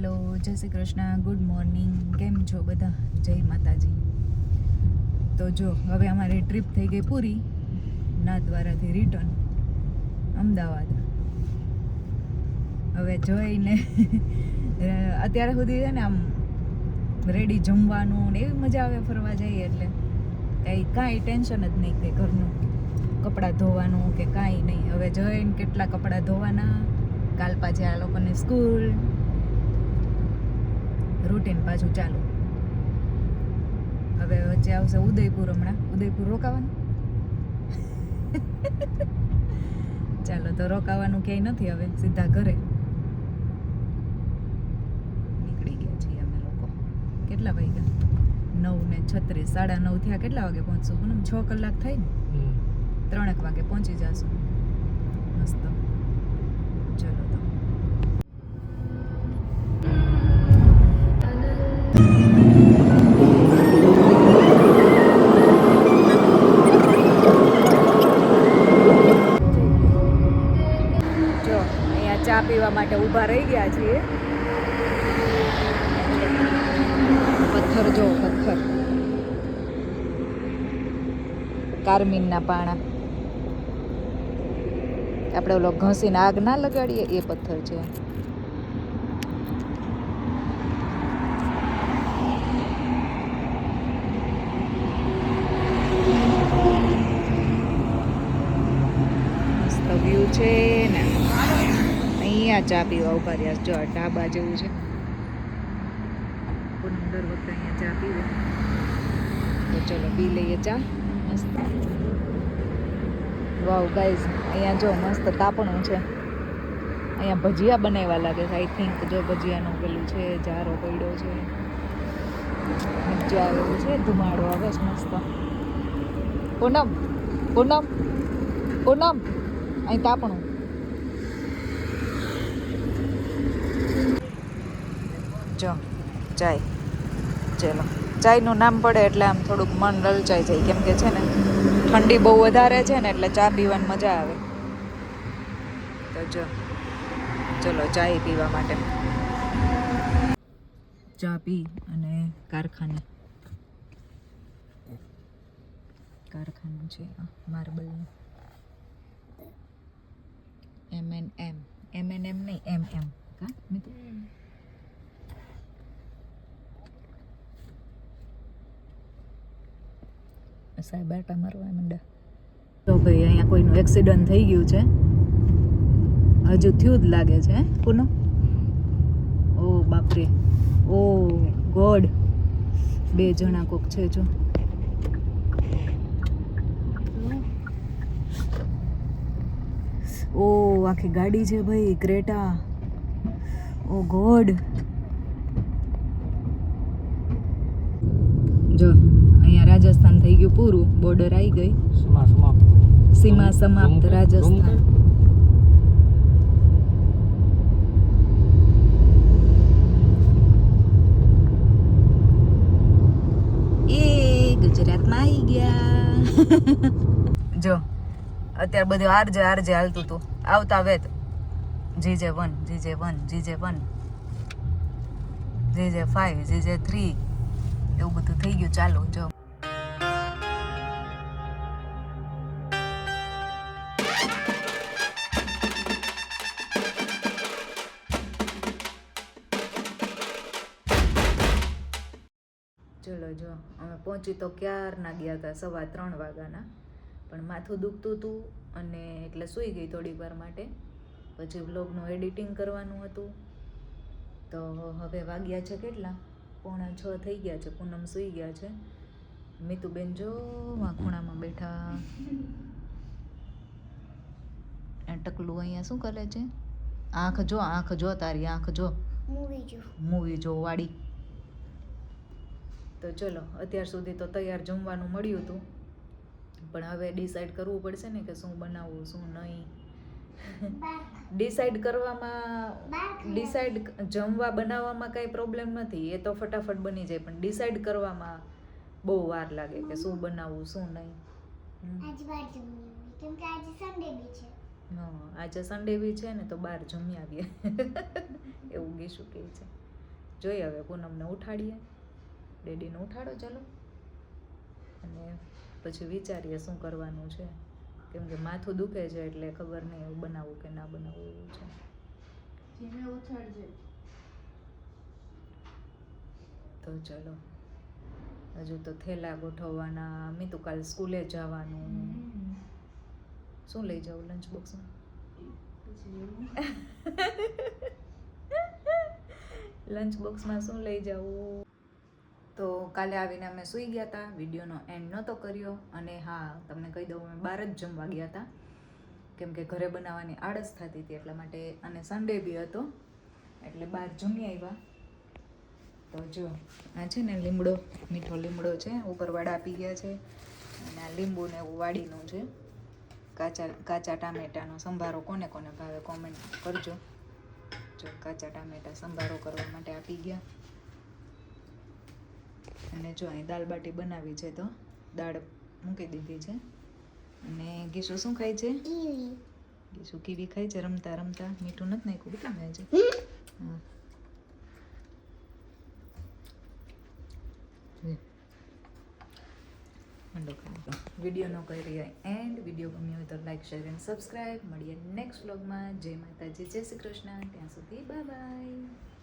Hello, જય Shri Krishna, good morning. કેમ છો બધા? જય માતાજી. તો જો હવે અમારી ટ્રીપ થઈ ગઈ પૂરી, નાથદ્વારાથી રિટર્ન અમદાવાદ. હવે જોઈને અત્યારે સુધી છે ને આમ રેડી જમવાનું ને એવી મજા આવે ફરવા જઈએ એટલે કાંઈ ટેન્શન જ નહીં કે ઘરનું કપડાં ધોવાનું કે કાંઈ નહીં. હવે જોઈને કેટલા કપડાં ધોવાના, કાલ પાછી આ લોકોની સ્કૂલ, રૂટીન પાછું ચાલુ. હવે વચ્ચે આવશે ઉદયપુર, હમણાં ઉદયપુર રોકાવાનું. ચાલો તો રોકાવાનું ક્યાંય નથી, હવે સીધા ઘરે નીકળી ગયા છીએ અમે લોકો. કેટલા વાગ્યા? 9:36, 9:30 થયા. કેટલા વાગે પહોંચશું? પૂનમ 6 કલાક થાય ને, 3 વાગે પહોંચી જશું. મસ્ત. ચલો તો ચા પીવા માટે ઊભા રહી ગયા છીએ. પથ્થર જો, પથ્થર કાર્મીનના પાણા. આપણે ઓલો ઘસીને આગ ના લગાડીએ એ પથ્થર છે. મસ્ત વ્યૂ છે ને. અહીંયા ચા પીવા ઉભા રહ્યા. જો ઢાબા જેવું છે, પણ દર વખતે અહીંયા ચા પીવે. તો ચલો પી લઈએ ચા. મસ્ત. વાવ ગાઈઝ, અહીંયા જો મસ્ત તાપણું છે. અહીંયા ભજીયા બનાવવા લાગે છે. આઈ થિંક જો ભજીયાનું પેલું છે, જારો પડ્યો છે, મજા આવે છે, ધુમાડો આવે છે મસ્ત. પૂનમ, પૂનમ, પૂનમ, અહીં તાપણું. જો ચાય. ચલો, ચાયનું નામ પડે એટલે આમ થોડુંક મન લલચાઈ જાય, કેમ કે છે ને ઠંડી બહુ વધારે છે ને, એટલે ચા પીવાની મજા આવે. તો જો ચલો ચાય પીવા માટે. ચા પી અને કારખાનું છે માર્બલનું. M&M નહીં, MM કા મિત્રો. સાહેબ આટા મારવા માંડ્યા. તો ભાઈ અહીંયા કોઈનું એક્સિડન્ટ થઈ ગયું છે, હજુ થયું જ લાગે છે. પૂનમ, ઓ બાપરે, ઓ ગોડ, 2 જણા કોક છે. જો ઓ આખી ગાડી છે ભાઈ, ક્રેટા. ઓ ગોડ. જો અહીંયા રાજસ્થાન થઈ ગયું પૂરું, બોર્ડર આવી ગઈ. સીમા સમાપ્ત રાજસ્થાન. એ ગુજરાતમાં આવી ગયા. જો અત્યારે બધું આરજે હાલતું હતું. આવતા વેત GJ1, GJ1, GJ1, GJ5, GJ3 એવું બધું થઈ ગયું ચાલુ. જો ચલો, જો અમે પહોંચી તો ક્યારના ગયા હતા, 3:15 વાગ્યાના. પણ માથું દુખતું હતું અને એટલે સૂઈ ગઈ થોડીક વાર માટે. પછી વ્લોગનું એડિટિંગ કરવાનું હતું. તો હવે વાગ્યા છે કેટલા, 5:45 થઈ ગયા છે. પૂનમ સૂઈ ગયા છે. મીતુબેન જો ખૂણામાં બેઠા. ટકલું અહીંયા શું કરે છે? આંખ જો તારી આંખ જો, મૂવી જો વાળી. તો ચલો, અત્યાર સુધી તો તૈયાર જમવાનું મળ્યું હતું, પણ હવે ડિસાઈડ કરવું પડશે ને કે શું બનાવવું શું નહીં. ડિસાઈડ જમવા બનાવવામાં કાંઈ પ્રોબ્લેમ નથી, એ તો ફટાફટ બની જાય. પણ ડિસાઈડ કરવામાં બહુ વાર લાગે કે શું બનાવવું શું નહીં. આજે સન્ડે બી છે ને, તો બહાર જમી આવીએ એવું ગીશું કહે છે. જોઈએ હવે પૂનમને ઉઠાડીએ, ડેડીને ઉઠાડો ચાલો, અને પછી વિચારીએ શું કરવાનું છે, કેમ કે માથું દુખે છે એટલે ખબર નહીં એવું બનાવવું કે ના બનાવવું એવું છે. ધીમે ઉછાળજે. તો ચલો, હજુ તો થેલા ગોઠવવાના, મેં તો કાલ સ્કૂલે જવાનું. શું લઈ જાઉં લંચ બોક્સમાં? લંચ બોક્સમાં શું લઈ જાઉં? તો કાલે આવીને અમે સૂઈ ગયા હતા, વિડીયોનો એન્ડ નહોતો કર્યો. અને હા, તમને કહી દઉં, અમે બહાર જ જમવા ગયા હતા, કેમ કે ઘરે બનાવવાની આળસ થતી હતી એટલા માટે, અને સન્ડે બી હતો એટલે બહાર જમી આવ્યા. તો જો આ છે ને લીમડો, મીઠો લીમડો છે, ઉપર વાડા આપી ગયા છે, અને આ લીંબુ ને એવું વાડીનું છે. કાચા ટામેટાનો સંભારો કોને કોને ભાવે કોમેન્ટ કરજો. જો કાચા ટામેટા સંભારો કરવા માટે આપી ગયા. અને જો અહીં દાળ બાટી બનાવી છે, તો દાળ મૂકી દીધી છે. અને ગીસુ શું ખાય છે? ગીસુ કીવી ખાય છે રમતા રમતા. મીઠું નથી નાખ્યું, કેટલા ખાય છે? હા, વિડીયોનો કરી એન્ડ. વિડીયો ગમ્યો હોય તો લાઈક, શેર એન્ડ સબસ્ક્રાઈબ. મળીએ નેક્સ્ટ વ્લોગમાં. જય માતાજી, જય શ્રી કૃષ્ણ. ત્યાં સુધી બાય બાય.